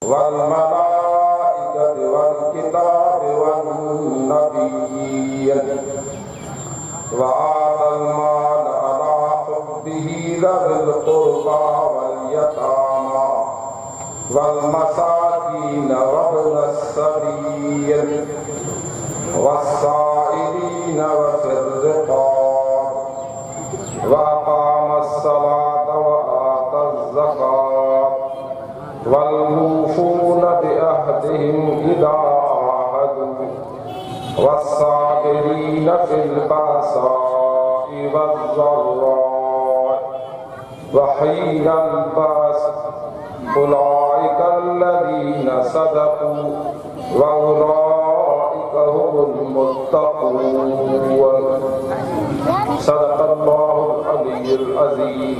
والملائكة والكتاب والنبيين وآتى المال على حبه ذوي القربى واليتامى والمساكين وابن السبيل والسائلين وفي الرقاب وأقام الصلاة وآتى الزكاة والموفون بعهدهم إذا عاهدوا والصابرين في البأساء والضراء وحين البأس أولئك الذين صدقوا وأولئك هم المتقون. صدق الله العلي العظيم.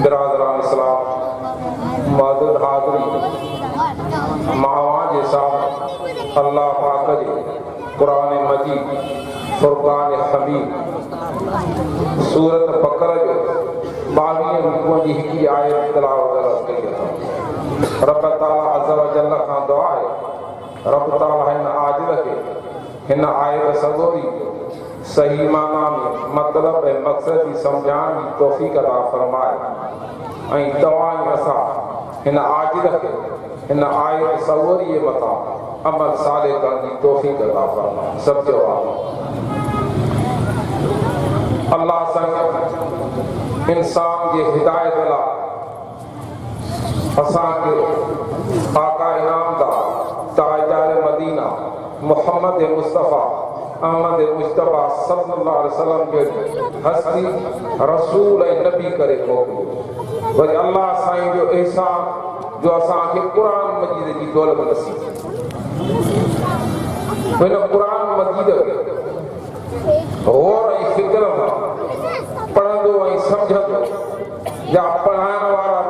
برادران اسلام معزز حاضرین मावां साहब अल्लाह पाक जे कुरान मजीद फुरकान हमीद सूरत बकरा जो 22 रुकूअ जी हिकड़ी आयत तिलावत कई अथऊं। रब ताला अज़्ज़ व जल्ल खां दुआ आहे रब ताला हिन आजिल खे हिन आयत सगोरी सही माना में मतलब ऐं मक़सद जी सम्झाइण जी तौफ़ीक़ अता फ़रमाए ऐं तव्हां असां हिन आजिल खे हिन आयत सगोरीअ मथां अमल साले करण जी तौफ़ीक़ अता फ़रमाए। सभु चओ आमीन। अल्लाह साईं इंसान जे हिदायत लाइ असांखे आका इनामदार ताजदार मदीना मुहम्मद मुस्तफ़ा अहमद मुस्तफ़ा सल्लल्लाहु अलैहि वसल्लम के हस्ती रसूल ऐं नबी करे मोकिलियो। वरी अल्लाह साईं जो एहसान जो असांखे क़ुरान मजीद जी दौलत नसीब हिन क़ुरान मजीद खे गौर ऐं फ़िक्र सां पढ़ंदो ऐं सम्झंदो या पढ़ाइण वारा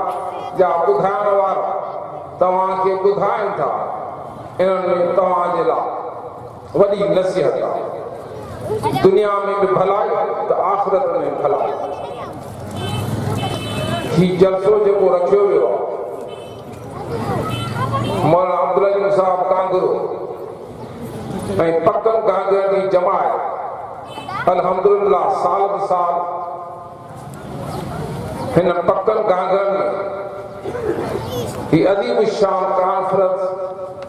या ॿुधाइण वारा तव्हांखे ॿुधाइनि था इन्हनि में तव्हांजे लाइ वॾी नसीहत आहे। दुनिया में बि भलाई त आख़िरत में भलाई। ही जलसो जेको रखियो वियो आहे मौलाना अब्दुल अजीम साहब कांगरो ऐं पकनि कांगरनि जी जमायत अल्हम्दुलिल्लाह साल ब साल हिन पकनि कांगरनि में ही अदीब शाम कॉन्फ्रेंस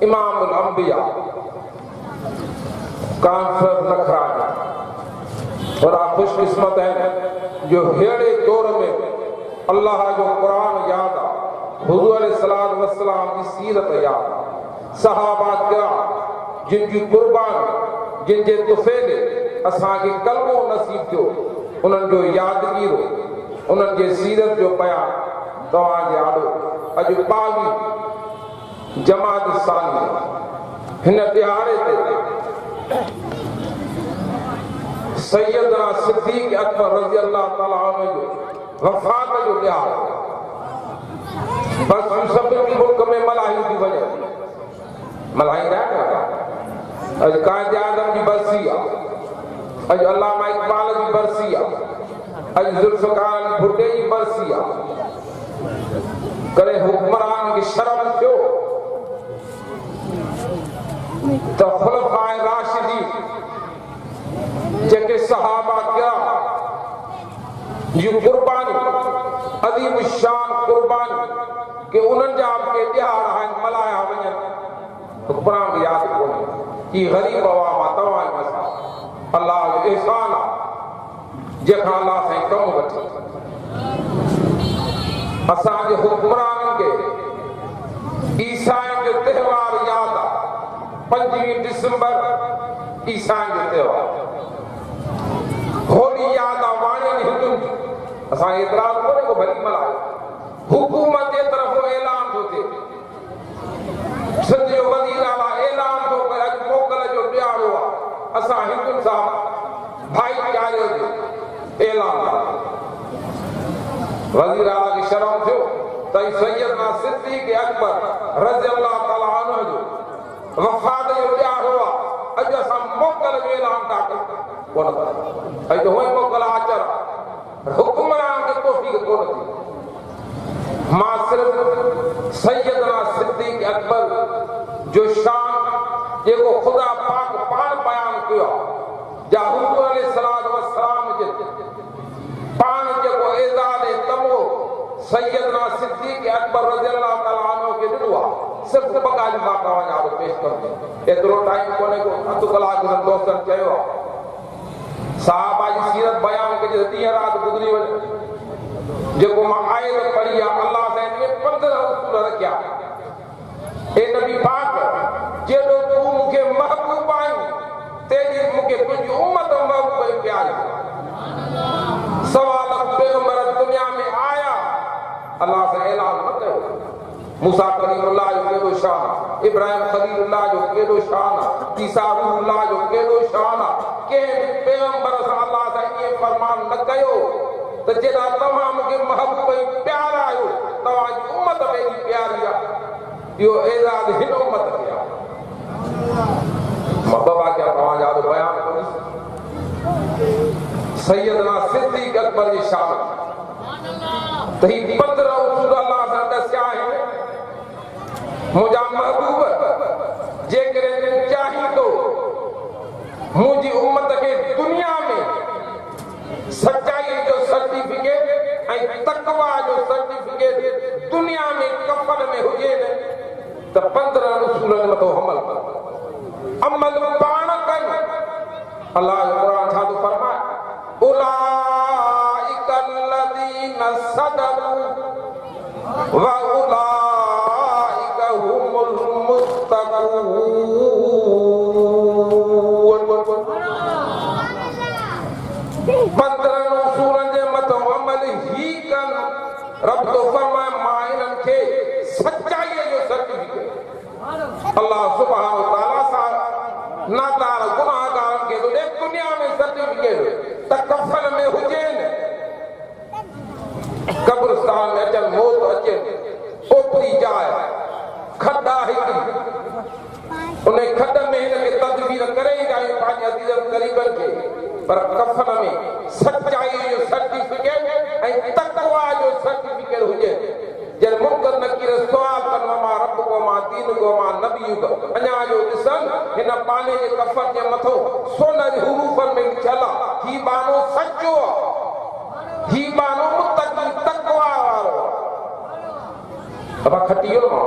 इमाम उल अंबिया कॉन्फ्रेंस न कराई और आप खुशकिस्मत हैं जो हेड़े दौर में अल्लाह जो कुरान याद आ हुजूर अलैहिस्सलातु वस्सलाम की सीरत याद आ सहाबा किराम जिन जी कुर्बान जिन जे तुफ़ैले असांखे कलमो नसीब थियो उन्हनि जो यादगीरो उन्हनि जे सीरत जो बयान तव्हांजे आॾो अॼु 22 जमात साली हिन ॾियारे ते सैयदना सिद्दीक़ अकबर रज़ी अल्लाह ताला अन्हु जो वफ़ात जो ॾियारो। बस सभिनी मुल्क में मल्हाई थी वञे मल्हाईंदा आहिनि। अॼु काइदे आज़म जी बरसी आहे, अॼु अल्लामा इक़बाल जी बरसी आहे, अॼु ज़ुल्फ़िकार अली भुट्टे जी बरसी आहे। करे हुक्मरान खे शर्म थियो त ख़ुलफ़ाए राशिदीन जेके सहाबा किराम जी कुर्बानी अदीब शान कुर्बानी के उन्हनि जा के ॾियार आहिनि मल्हाया वञनि हुक्मरान खे यादि कोन्हे कि ग़रीब अवाम तव्हां अल्लाह जो एहसान आहे जंहिंखां अल्लाह साईं कमु वठी असांजे हुक्मराननि खे ईसाइनि जो त्योहार यादि आहे 25 दिसंबर ईसाइनि जो त्योहार होली यादि आहे वाणियुनि हिंदुनि जी असां एतिराज़ कोन्हे को भली मल्हायो हुकूमत जे तरफ़ो ऐलान थो थिए सिंध जो वज़ीर आला ऐलान थो करे अॼु मोकल जो ॾियारो आहे असां हिंदुनि सां भाईचारे जो ऐलान वज़ीर आला खे शर्म थियो त सैयदना सिद्दीक़ अकबर रज़ी अल्लाह ताला अन्हु जो वफ़ात जो ॾियारो आहे अॼु असां मोकल जो ऐलान था कयूं कोन अॼु त उहे मोकल अचर हुक्मरान खे तौफ़ीक़ कोन थी मां सिर्फ़ सैयदना सिद्दीक़ अकबर रज़ियल्लाहु ताला अन्हु के ॾिठो सिर्फ बगाली मां तव्हां जा पेश कर एतिरो टाइम कोने को अधु कलाक दोस्तनि चयो साहबा जी सीरत बयान कजे ॾींहं राति गुज़री वञे जेको मां आयत पढ़ी आहे अल्लाह साईं में 15 उसूल रखिया ए नबी पाक जेॾो तूं मूंखे महबूब आहीं तेरी मूंखे तुंहिंजी उम्मत महबूब प्यारी सवाल पैगंबर दुनिया में आया अल्लाह से ऐलान न कयो मूसा कलीमुल्लाह जो केॾो शान इब्राहिम खलीलुल्लाह जो केॾो शान ईसा रूहुल्लाह जो केॾो शान कंहिं पैगंबर सां अल्लाह सां ईअं फरमान न कयो त जेॾा तव्हां मूंखे महबूब ऐं प्यारा आहियो तव्हांजी उम्मत मेरी प्यारी आहे इहो एज़ाज़ हिन उम्मत खे आहे मां बाबा क्या तव्हांजा बयान सैयदना सिद्दीक़ अकबर जी शान त ही 15 उसूल अल्लाह सां दसिया आहिनि मुंहिंजा महबूब जेकॾहिं चाहीं तो मुंहिंजी उम्मत खे दुनिया में सच्चाई जो सर्टिफिकेट ऐं तक़वा जो सर्टिफिकेट दुनिया में कफन में हुजे त 15 उसूलनि मथो अमल पाण कनि अल्लाह जो क़ुरान छा थो फरमाए उलाइका अल्लज़ीना सदक़ू व उलाइका हुमुल मुत्तक़ून 15 उसूलनि जे मथो अमल ही कनि रब तो फरमाए मां इन्हनि खे सच्चाईअ जो सर्टिफिकेट अल्लाह सुब्हानहु व तआला सां नादार गुनाहगारनि खे ॾे दुनिया में सर्टिफिकेट त कफन में हुजेनि कब्रिस्तान में अचनि मौत अचे ओपरी जाइ खॾा हिकु उन खॾ में हिनखे तदबीर करे ई आहियूं पंहिंजे अज़ीज़नि क़रीबनि खे पर कफन में सच्चाई जो सर्टिफिकेट ऐं तक़वा जो सर्टिफिकेट हुजे जॾहिं मुनकर नकीर सुवाल कनि मां रब को मां दीन को मां नबी को अञा जो ॾिसनि हिन पाने जे कफन जे मथो सोनरी हुरूफनि में लिखियल आहे ही बानो सचो आहे ही बानो मुत्तक़ी तक़वा वारो अब खटियो मां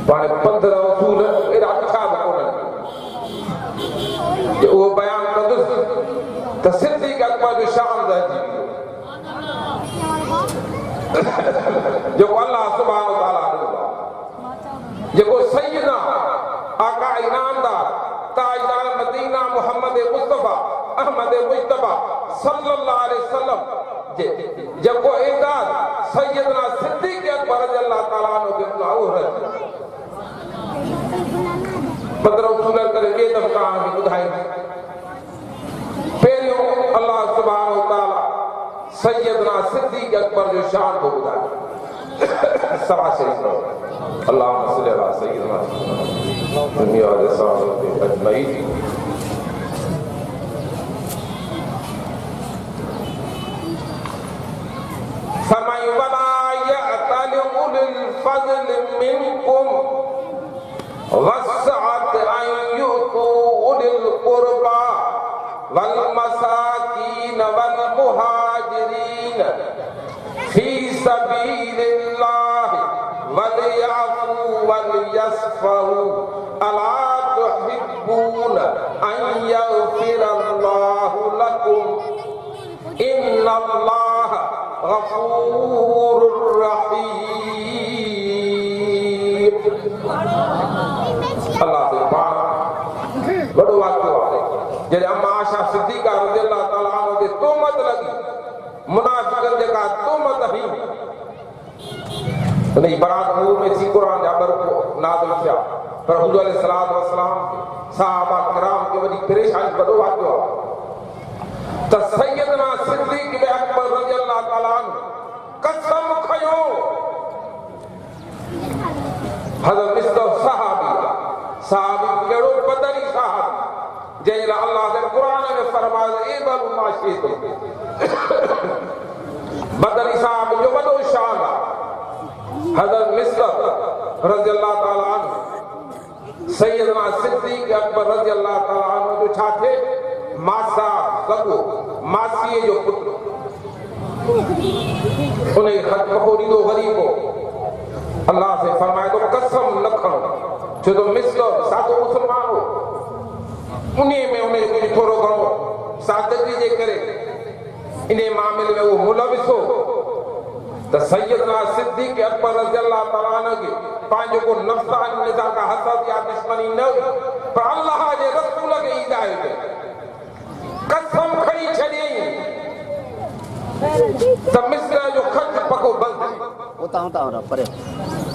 पाणे 15 उसूल एॾा ॾुखा बि कोन्हनि जो उहो बयान कंदुसि त सिद्दीक़ अकबर जो शान रहिजी वियो जेको अल्लाह सुब्हानहु व तआला ॾिनो आहे जेको सैयदना आका इनामदार ताजदार मदीना मोहम्मद मुस्तफा अहमद मुज्तबा सल्लल्लाहु अलैहि वसल्लम जेको एज़ाज़ सैयदना सिद्दीक़ अकबर रज़ियल्लाहु ताला अन्हु खे ॾिनो आहे 15 उसूल करे ॿिए दफ़े तव्हांखे ॿुधाईंदुसि पहिरियों अल्लाह सुब्हानहु व तआला सैयदना सिद्दीक़ अकबर जो शान को बुधाए सवा शरीफ अल्लाहुम्मा सल्लि अला सय्यिदना दुनिया व सहाबते अजमईन फरमाई वला यअतल उलिल फज़ल मिनकुम वस्अत अन युतू उलिल कुर्बा वल मसाकीन वल मुहाजिरीन फी सबीलिल्लाह वल याफू वल यस्फहू अला तुहिब्बून अन यग़फिरल्लाहु लकुम इन्नल्लाह गफूरुर रहीम अल्लाह से पाण बड़ो वाक़ियो आहे जॾहिं अम्मा आशा सिद्दीक़ा रज़ियल्लाहु ताला अन्हा ते तोहमत लॻी मुनाफ़िक़नि जेका तोहमत हुई उन जी बरात नूर में थी क़ुरान जा ॿ नाज़िल थिया पर हुज़ूर अलैहिस्सलातु वस्सलाम सहाबा किराम खे वॾी परेशानी वॾो वाक़ियो आहे त सैयदना सिद्दीक़ अकबर रज़ियल्लाहु ताला अन्हु कसम खयो हज़रत मिस्तर सहाबी कहिड़ो बदरी सहाबी जंहिं लाइ अल्लाह जे क़ुरान में फरमायो ए बलू माशी तो बदरी साहब जो वॾो शान आहे हज़रत मिस्र रज़ियल्लाहु ताला अन्हु सैयदना सिद्दीक़ अकबर रज़ियल्लाहु ताला अन्हु जो छा थे मासा सगो मासीअ जो पुत्र उन्हें खत पकोड़ी दो गरीब को अल्लाह से फरमाए तो कसम न खड़ो छो तो मिस्र सादो मुसलमान हो उन्हीं में उन्हें कुछ थोड़ो घणो सादगी जे करे इन्हें मामले में वो मुलविस हो तो सैयदना सिद्दीक़ अकबर रज़ियल्लाहु ताला अन्हु के पांजो को नफ्सा निज़ा का हसद या दुश्मनी न हुई पर अल्लाह जे रसूल के हिदायत कसम खड़ी छड़ी तो मिस्र जो खत पको बंद उता परे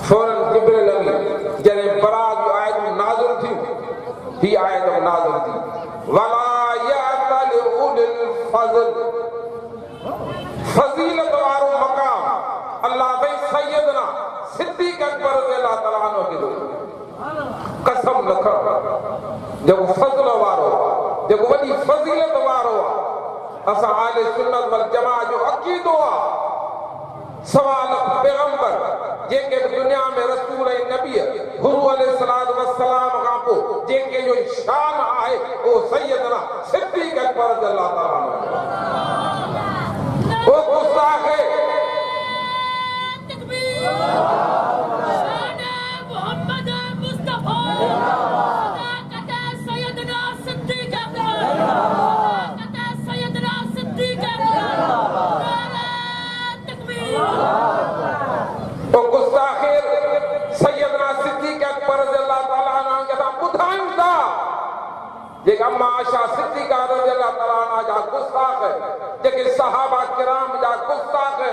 फौरन जिब्रील अमीन जने बरात जो आयत नाज़िल थी ही आयत नाज़िल थी वला यअतल उलिल फज़ल फजीलत वारो मकाम अल्लाह भाई सैयदना सिद्दीक़ अकबर रज़ियल्लाहु ताला अन्हु के कसम न खड़ जो फज़ल वारो जो वडी फजीलत वारो असा आले सुन्नत वल जमा जो अकीदो आ सवाल पैगंबर जेके दुनिया में रसूल ऐं नबी हुज़ूर अलैहिस्सलातु वस्सलाम खां पोइ जेके जो शान आहे वो सैयदना सिद्दीक़ अकबर रज़ियल्लाहु ताला अन्हु वो गुस्ताख है तकबीर शान मोहम्मद मुस्तफा कता सैयदना सिद्दीक़ अकबर कता सैयदना सिद्दीक़ अकबर तकबीर वो गुस्ताख है सैयदना सिद्दीक़ अकबर रज़ियल्लाहु ताला अन्हु के साथ बुधायूं था जेका अम्मा आयशा सिद्दीक़ा रज़ियल्लाहु ताला अन्हा जा गुस्ताख है जेके सहाबा किराम जा गुस्ताख है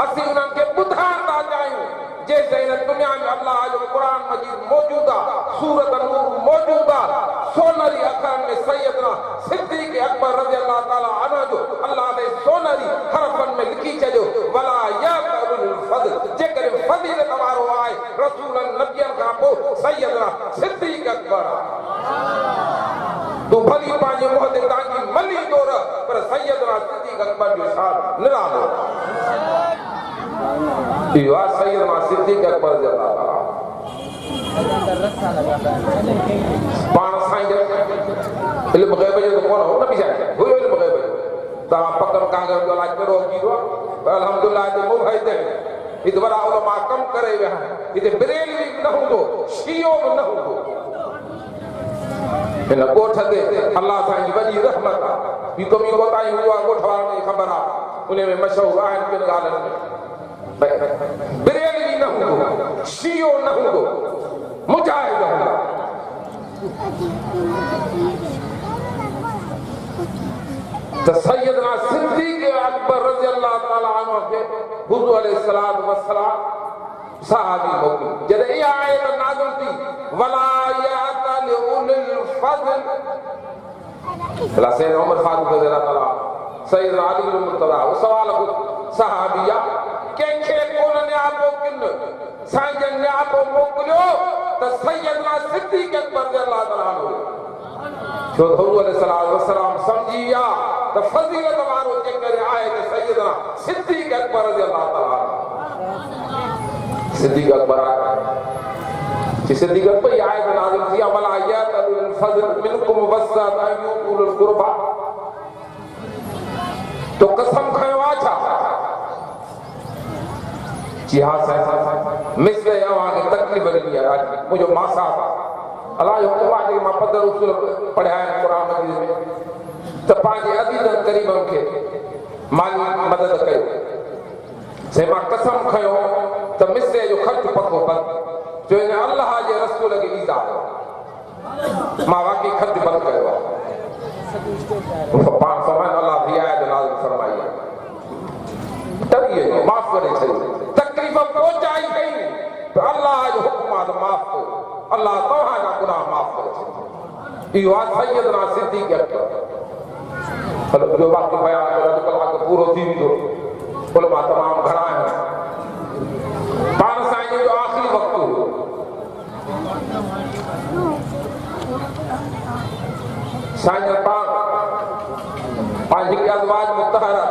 असी उन्हनि खे ॿुधाइण था चाहियूं जैसे इन दुनिया में अल्लाह जो कुरान मजीद मौजूद आहे सूरत नूर मौजूद आहे सोनरी अखरनि में सैयदना सिद्दीक़ अकबर रज़ियल्लाहु ताला अन्हु जो अल्लाह ने सोनरी हरफनि में लिखी छॾियो वला यअतल फज़ल जेकॾहिं फज़ीलत वारो आहे रसूलनि नबियनि खां पोइ सैयदना सिद्दीक़ अकबर तू भली पांजे मोहते तांजी मली दौर पर सैयदना सिद्दीक़ अकबर जो शान निरालो इहो आहे सैयदना सिद्दीक़ अकबर रज़ियल्लाहु ताला पाण साईं इल्म ग़ैब जो तो कोन हो न बिचारे हुयो इल्म ग़ैब जो तव्हां पकड़ कांगर जो इलाज कहिड़ो अकीदो आहे अल्हम्दुलिल्लाह हिते मुफ़हिद हिते वॾा उलमा कम करे विया हिते बरेलवी बि न हूंदो शियो बि न हूंदो इन ॻोठ ते अल्लाह साईं जी वॾी रहमत आहे ॿी कमी कोताही हुआ ॻोठ वारनि जी ख़बर आहे उन में मशहूर आहिनि ॿिनि ॻाल्हियुनि में बरेलवी न हूंदो शियो न हूंदो मुजाहिद हूंदा त सैयदना सिद्दीक़ अकबर रज़ियल्लाहु ताला अन्हु खे हुज़ूर अलैहिस्सलातु वस्सलाम सहाबी मोकिलियो जॾहिं इहा आयत नाज़िल थी वला यअतल उलिल फज़ल भला सैयद उमर फारूक रज़ियल्लाहु ताला सैयदना अली बिन मुर्तज़ा वो सवाल को सहाबिया कंहिंखे कोन नियाबो किन साईं जन नियाबो मोकिलियो त सैयदना सिद्दीक़ अकबर रज़ियल्लाहु ताला अन्हु छो त हुज़ूर अलैहिस्सलातु वस्सलाम सम्झी विया त फज़ीलत वारो जेकर आहे त सैयदना सिद्दीक़ अकबर रज़ियल्लाहु ताला सिद्दीक़ अकबर सिद्दीक़ अकबर आयत नाज़िल थी वला यअतल फज़ल मिनकुम वस्सअत युतुल कुर्बा तो कसम खयो आ छा जी हाँ साईं मिस्र अवांखे तकलीफ़ ॾिनी आहे ॾाढी मुंहिंजो मासा अलाह जो हुकुम आहे जेके मां पदर उसूल पढ़िया आहिनि क़ुरान मजीद में त पंहिंजे अज़ीज़नि क़रीबनि खे माली मदद कयो से मां कसम खयो त मिस्र जो ख़र्च पको बंद जो इन अल्लाह जे रसूल खे ईज़ा मां वाकई ख़र्च बंदि कयो आहे पाण फरमाइनि अल्लाह रियायत नाज़िल फरमाई आहे तरीअ जो माफ़ करे छॾियो तकलीफ़ पहुचाई कई त अल्लाह जो हुकुम आहे त माफ़ कयो अल्लाह तव्हांजा गुनाह माफ़ करे छॾियो इहो आहे सैयदना सिद्दीक़ अकबर हलो जो बाक़ी बयान अधु कलाक पूरो थी वेंदो उलमा तमामु घणा आहिनि पाण साईं जो आख़िरी वक़्तु हुयो साईं जन पाण पंहिंजी अज़वाज मुतहरा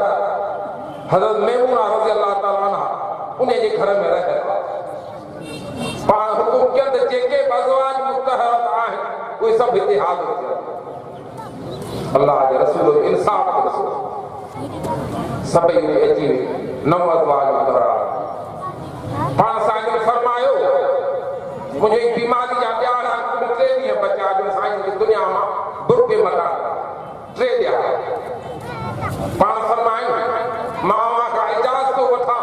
हज़रत मैमूना रज़ियल्लाहु ताला अन्हा उन जे घर में रहे पाण हुकुम कयो त जेके अज़वाज मुतहरा आहिनि उहे सभु हिते हाज़िर थियनि अल्लाह जे रसूल इंसाफ़ खे ॾिसो सभई अची नव अज़वाज मुतहरा पाण साईं फरमायो मुंहिंजी बीमारी जा ॼाणा 3 ॾींहं बचा जो साईं जी दुनिया मां बुरके मटा 3 ॾींहं पाण फरमायो मां खां इजाज़त थो वठां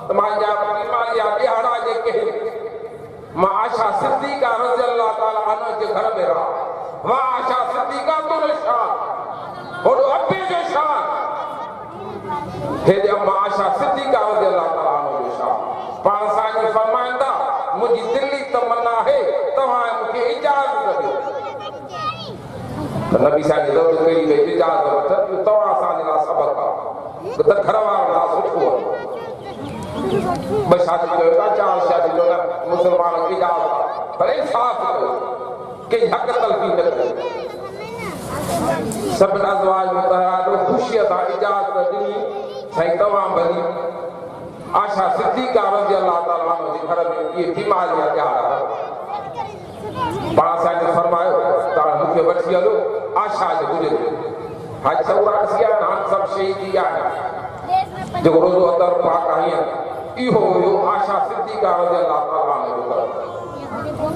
त मां जा बीमारी जा ॼाणा जेके मां आशा सिद्दीक़ा रज़ी अल्लाह ताला अन्हा जे घर में रहा वाह आशा सिद्दीक़ा तुल शान और अब्बे जो शान हे अम्मा आशा सिद्दीक़ा रज़ी अल्लाह ताला अन्हा जो शान पाण साईं फरमाईंदा मुंहिंजी दिली तमन्ना है तव्हां मूंखे इजाज़त ॾियो त नबी साईं ज़रूरत कई भई इजाज़त वठ तव्हां असांजे लाइ सबक़ आहे त घर वारनि लाइ सुठो आहे बस शादी कयो था 4 शादी जो मुसलमान की इजाज़त पर इंसाफ़ कयो के हक़ तलफी न कयो सभिनी अज़वाज मुतहरा जो ख़ुशीअ सां इजाज़त ॾिनी साईं तव्हां भली आशा सिद्दीक़ा रज़ी अल्लाह ताला अन्हा जे घर में इहे बीमारी जा ॼाणा पाण साईं फरमायो तव्हां मूंखे वठी हलो आशा जे गुज़रे हाणे चौरासी आहे हाणे सभु शहीदी आहे जेको रोज़ो अदर पाक आहे इहो हुयो आशा सिद्दीक़ा रज़ी अल्लाह ताला अन्हा जो घर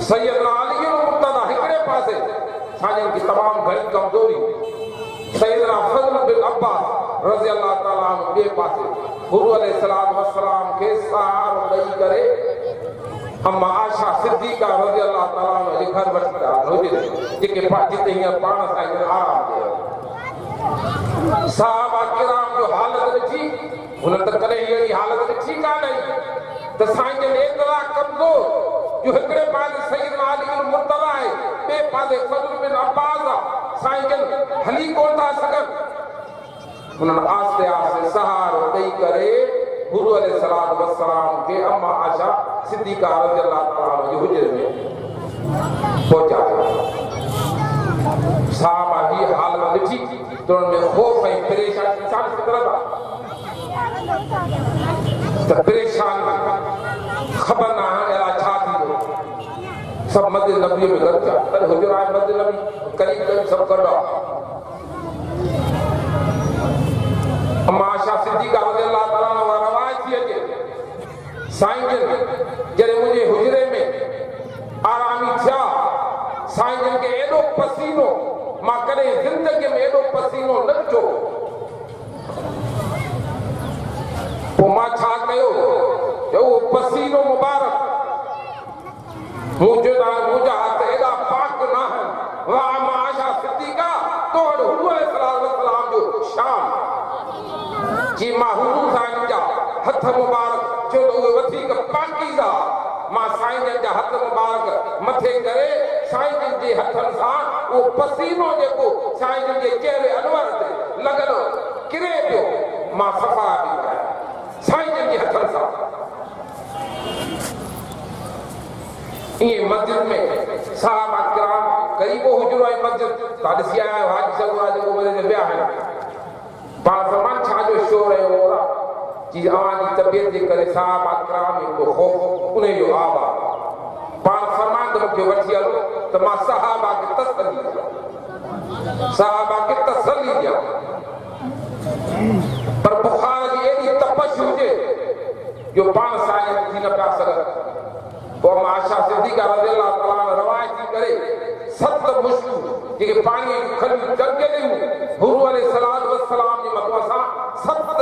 सैयदना अली मुर्तज़ा हिकिड़े पासे साईं की तमामु घणी कमज़ोरी सैयदना फज़ल बिन अब्बास रज़ी अल्लाह ताला अन्हु ॿिए पासे हुज़ूर अलैहिस्सलाम वस्सलाम खे सहारो ॾेई करे अम्मा आशा सिद्दीक़ा रज़ी अल्लाह ताला अन्हा जे घर वठी था हुजे जेके जिते हींअर पाण साईं आराम कयो सहाबा किराम जो हालत ॾिठी हुन त कॾहिं अहिड़ी हालत ॾिठी कान्हे त साईं जन एतिरा कमज़ोर जो हिकिड़े पासे सैयदना अली मुर्तज़ा आहे ॿिए पासे फज़ल बिन अब्बास आहे साईं जन हली कोन था सघनि उन्होंने आस्ते आस्ते सहारो ॾेई करे हुज़ूर अलैहिस्सलाम वस्सलाम खे अम्मा आशा सिद्दीक़ा रज़ी अल्लाह ताला जे हुजरे में पहुचायो साहबा जी हालत ॾिठी त उन्हनि में ख़ौफ़ ऐं परेशानी इंसान फितरत आहे त परेशान ख़बर न आहे अहिड़ा छा थींदो सभु मस्जिद नबी में गॾु थिया तॾहिं हुजूर आहे मस्जिद नबी क़रीब क़रीब सभु गॾु आहे अम्मा आशा सिद्दीक़ा रज़ी अल्लाह ताला अन्हा रवायत थी अचे साईं जन जॾहिं मुंहिंजे हुजरे में आरामी थिया साईं जन खे एॾो पसीनो मां कॾहिं ज़िंदगीअ में एॾो पसीनो न ॾिठो पोइ मां छा कयो जो पसीनो मुबारक मुंहिंजा हथ एॾा पाक न आहिनि वाह अम्मा आशा सिद्दीक़ा तो वटि हुज़ूर अलैहिस्सलाम जो शान जी मां हुज़ूर साईं जा हथ मुबारक छो त उहे वधीक पाकीज़ा मां साईं जन जा हथ मुबारक मथे करे साईं जन जे हथनि सां उहो पसीनो जेको साईं जन जे चहिरे अनवर ते लॻल किरे पियो मां सफ़ा बि कया साईं जन जे हथनि सां इएं मस्जिद में सहाबा किराम क़रीबो हुजरो ऐं मस्जिद तव्हां ॾिसी आया आहियो हाजी सगुरा जेको वञे विया आहिनि पाण फरमान छा जो शोर है और जी आवाज़ की तबीयत जे करे सहाबा किराम को खौफ उन जो आवा पाण फरमान तो मुझे वठी हलो तो मां सहाबा के तसल्ली दिया पर बुखार की एडी तपश हुजे जो पाण साईं थी न पिया सघनि पोइ अम्मा आशा सिद्दीक़ा रज़ी अल्लाह ताला रवायत थी करे 7 मुश्किल जेके पाणी जूं खलियूं चंगियूं हुज़ूर अलैहिस्सलाम वस्सलाम जे मथां सां 7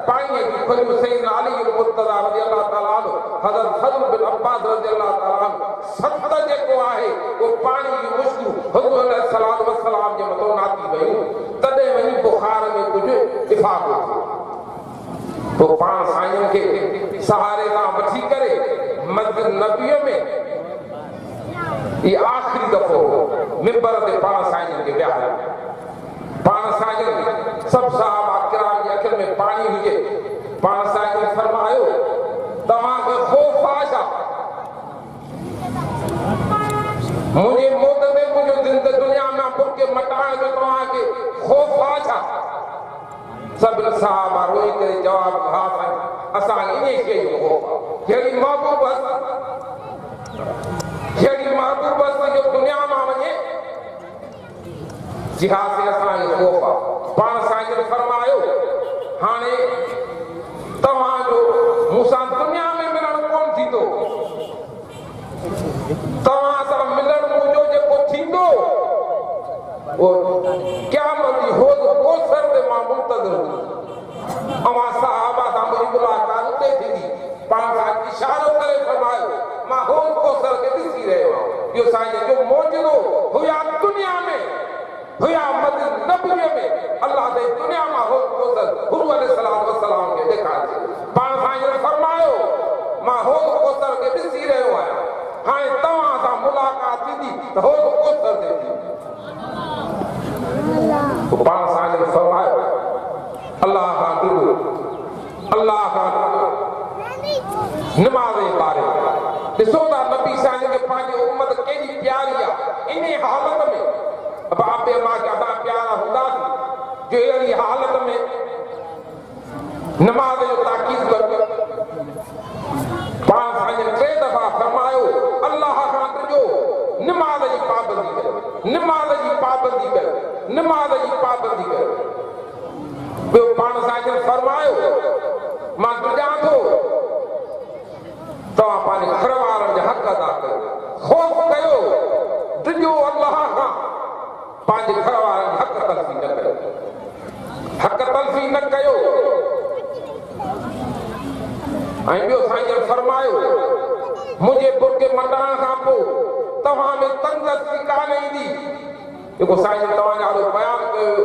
पाणीअ जूं खलियूं सैयदना अली मुर्तज़ा रज़ी अल्लाह ताला अन्हु हज़रत फज़ल बिन अब्बास रज़ी अल्लाह ताला अन्हु 7 जेको आहे उहो पाणी जूं मुश्किल हुज़ूर अलैहिस्सलाम वस्सलाम जे मथां नाती वयूं तॾहिं वञी बुखार में कुझु इफ़ाक़ो थियो पोइ पाण साईं खे सहारे सां वठी करे मस्जिद नबीअ में ये आखिरी दफ़ो मिंबर ते पाण साईं खे विहारियो पाण साईं सभु सहाबा किराम जे अखियुनि में पाणी हुजे पाण साईं फरमायो तव्हांखे ख़ौफ़ आहे छा मुंहिंजे मौत ते मुंहिंजो ज़िंदगी दुनिया में बुरके मटाइण जो तव्हांखे ख़ौफ़ आहे छा सभिनी सहाबा रोई करे जवाब हा साईं असांखे इन शइ जो ख़ौफ़ आहे जहिड़ी महबूब जो दुनिया में वञे जिहाद से असांखे ख़ौफ़ आहे पाण साईं फरमायो हाणे तव्हांजो मूंसां दुनिया में मिलण कोन थींदो, तव्हां सां मिलण मुंहिंजो जेको थींदो उहो क़यामत जी हौज़ कौसर ते मां मुंतज़िर हूंदुसि। अवां सहाबा सां मुंहिंजी मुलाक़ात उते थींदी, पाण सां इशारो करे फरमायो मां हौज़ कौसर खे ॾिसी रहियो आहियां। इहो साईं जो मौजूदो हुया दुनिया में, हुया मस्जिद नबवीअ में, अल्लाह ते दुनिया मां हौज़ कौसर हुज़ूर अलैहिस्सलाम खे ॾेखारियो। पाण साईं ने फरमायो मां हौज़ कौसर खे ॾिसी रहियो आहियां, हाणे तव्हां सां मुलाक़ात थींदी त हौज़ कौसर ते थींदी। पाण साईं ने फरमायो अल्लाह खां डुरो, अल्लाह खां डुरो निमाज़ जे बारे में। ॾिसो था नबी साईं खे पंहिंजी उम्मत केॾी प्यारी आहे, इन हालत में बाप मां खे असां प्यारा हूंदासीं जो अहिड़ी हालत में नमाज़ जो ताक़ीद कयो। पाण साईं ने 3 दफ़ा फरमायो अल्लाह खां डुरो, निमाज़ जी पाबंदी कयो, निमाज़ जी पाबंदी कयो, निमाज़ जी पाबंदी कयो। ॿियो पाण साईं ने फरमायो मां ॾिसां थो तव्हां पंहिंजे घर वारनि जा हक़ अदा कयो, ख़ौफ़ कयो, ॾिजो अल्लाह खां, पंहिंजे घर वारनि जी हक़ तलफ़ी न कयो, हक़ तलफ़ी न कयो। ऐं ॿियो साईं जन फरमायो मुंहिंजे बुर्के मटण खां पोइ तव्हां में तंदुरुस्ती कान ईंदी। जेको साईं जन तव्हां ॾाढो बयानु कयो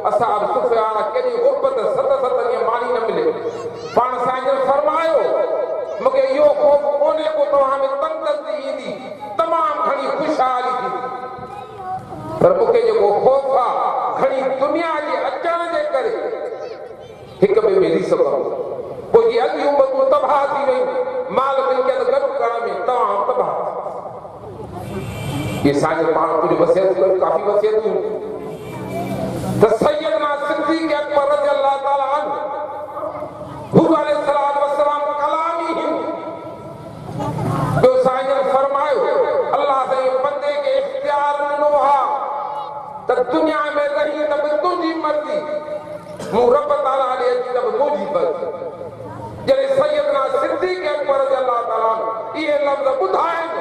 असां सुफ़ियान केॾी गुरबत 7 ॾींहं मानी न मिले। पाण साईं जन फरमायो मूंखे इहो ख़ौफ़ कोन्हे को तव्हां में तंदुरुस्ती ईंदी, तमामु घणी ख़ुशहाली थींदी, पर मूंखे जेको ख़ौफ़ आहे घणी दुनिया जे अचण जे करे हिक ॿिए में रीस करो, पोइ जी अॻी उम्मतूं तबाह थी वयूं, माल मिल्कियत गॾु करण में तव्हां तबाह। ये साईं पाण कुझु वसियत कयो, काफ़ी वसियतूं त सैयदना सिद्दीक़ अकबर रज़ियल्लाहु ताला अन्हु हुज़ूर अलैहिस्सलाम कलामी ही। ॿियो साईं जन फरमायो अल्लाह जे बंदे खे इख्तियार ॾिनो आहे त दुनिया में रही त बि तुंहिंजी मर्ज़ी, मूं रब ताला ॾे अची त बि मुंहिंजी मर्ज़ी। जॾहिं सैयदना सिद्दीक़ अकबर रज़ियल्लाहु ताला इहे लफ़्ज़ ॿुधाइनि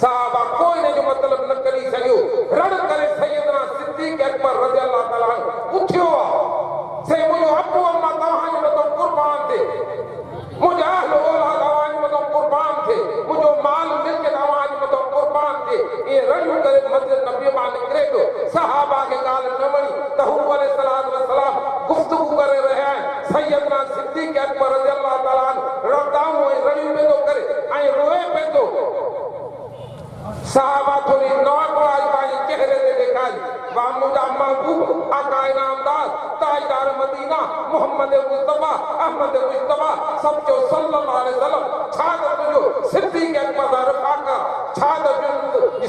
साहबा कोई इन जो मतिलबु न करी सघियो, रण करे सैयदना सिद्दीक़ अकबर रज़ियल्लाहु ताला उथियो आहे, से मुंहिंजो अबू अम्मा तव्हांजे मथां क़ुर्बान थिए, मुंहिंजा अहल औलाद तव्हांजे मथां क़ुर्बान थिए, मुंहिंजो माल मिल्क तव्हांजे मथां क़ुर्बान थिए। इहे रड़ियूं करे मस्जिद नबी मां निकिरे थो। सहाबा खे ॻाल्हि न वणी त हुज़ूर अलैहिस्सलाम गुफ़्तगू करे रहिया आहिनि। सैयदना सिद्दीक़ अकबर रज़ियल्लाहु ताला रदाऊं ऐं रड़ियूं पियो करे ऐं रोए पियो थो। साहबा थोड़ी नौकवारी पंहिंजे चेहरे ते ॾेखारी, वाह मुंहिंजा महबूब आका इनामदार ताजदार मदीना मोहम्मद मुस्तफा अहमद मुस्तफा सचो सल्लल्लाहु अलैहि वसल्लम, छा त तुंहिंजो सिद्दीक़ अकबर सां रफ़ाक़ा, छा त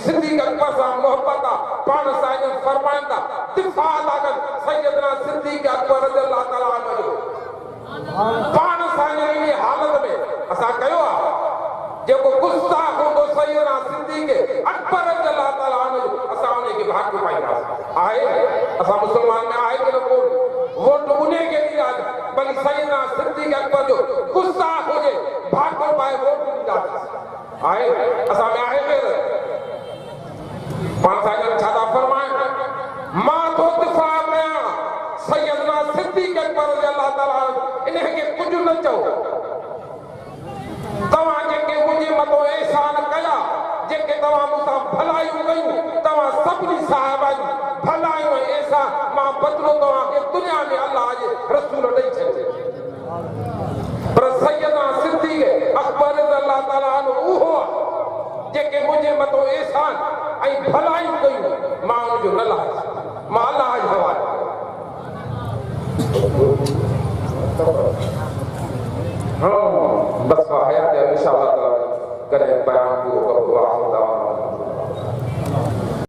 सिद्दीक़ अकबर सां मोहबत आहे। पाण साईं फरमाइनि था दिफ़ा था कनि सैयदना सिद्दीक़ अकबर रज़ियल्लाहु ताला अन्हु जो। पाण साईं इन हालत में असां कयो आहे जेको गुस्ताख हूंदो सैयदना सिद्दीक़ अकबर रज़ियल्लाहु ताला अन्हु जो, असां उनखे भाग पाईंदासीं। आहे असां मुस्लमान में आहे कि न कोन, वोट उन खे ॾींदासीं, भली सैयदना सिद्दीक़ अकबर जो गुस्ताख हुजे भाग पाए वोट ॾींदासीं। आहे असां में आहे केरु? पाण साईं छा था फरमाइनि मां थो दिफ़ा कयां सैयदना सिद्दीक़ अकबर रज़ियल्लाहु ताला इनखे कुझु न चओ। तव्हां जेके मुंहिंजे मथां एहसान कया, जेके तव्हां मूंसां भलायूं कयूं, तव्हां सभिनी साहिबा जी भलायूं ऐं एहसान मां बदिलो तव्हांखे दुनिया में अलाह जे रसूल ॾेई छॾे। पर सैयदना सिद्दीक़ अकबर रज़ियल्लाहु ताला अन्हु उहो आहे जेके मुंहिंजे मथां एहसान ऐं भलायूं कयूं, मां उनजो न लाहियो, मां अलाह जे हवाले। हाँ बस हयात इंशाअल्लाह ताला करें बयान पूरो कबो।